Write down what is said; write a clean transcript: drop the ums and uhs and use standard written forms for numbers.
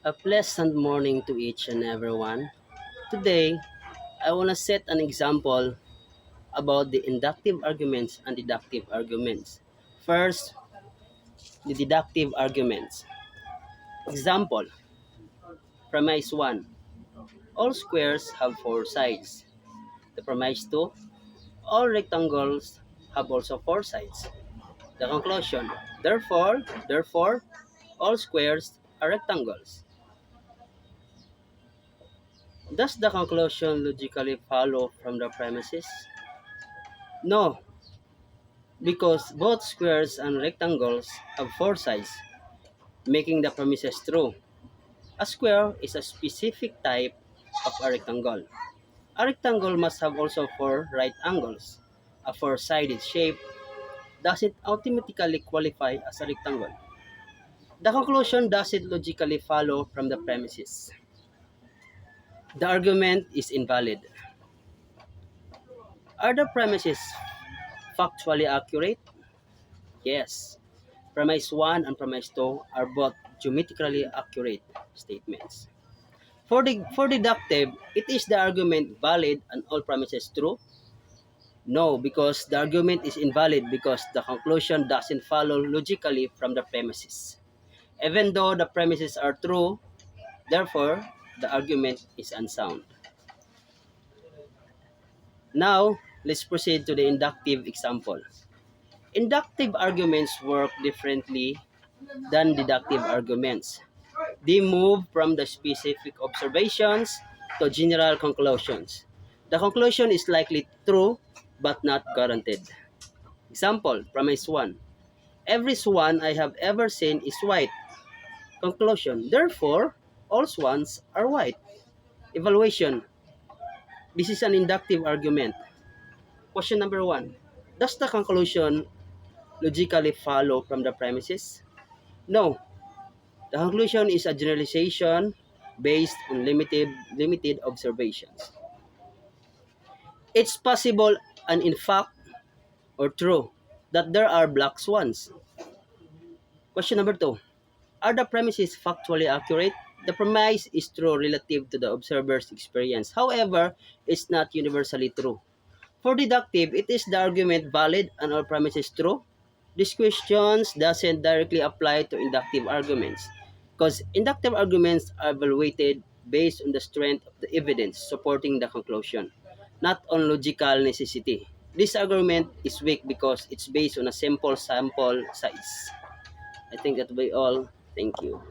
A pleasant morning to each and everyone. Today, I want to set an example about the inductive arguments and deductive arguments. First, the deductive arguments. Example, premise 1. All squares have four sides. The premise 2. All rectangles have also four sides. The conclusion, therefore, all squares are rectangles. Does the conclusion logically follow from the premises? No, because both squares and rectangles have four sides, making the premises true. A square is a specific type of a rectangle. A rectangle must have also four right angles. A four-sided shape doesn't automatically qualify as a rectangle. The conclusion doesn't logically follow from the premises. The argument is invalid. Are the premises factually accurate? Yes. Premise 1 and premise 2 are both geometrically accurate statements. For deductive, it is the argument valid and all premises true? No, because the argument is invalid because the conclusion doesn't follow logically from the premises. Even though the premises are true, therefore, the argument is unsound. Now, let's proceed to the inductive example. Inductive arguments work differently than deductive arguments. They move from the specific observations to general conclusions. The conclusion is likely true but not guaranteed. Example, premise 1. Every swan I have ever seen is white. Conclusion, therefore, all swans are white. Evaluation. This is an inductive argument. Question number 1. Does the conclusion logically follow from the premises? No. The conclusion is a generalization based on limited observations. It's possible and in fact or true that there are black swans. Question number 2. Are the premises factually accurate? The premise is true relative to the observer's experience. However, it's not universally true. For deductive, it is the argument valid and all premises true? These questions doesn't directly apply to inductive arguments because inductive arguments are evaluated based on the strength of the evidence supporting the conclusion, not on logical necessity. This argument is weak because it's based on a simple sample size. I think that will be all. Thank you.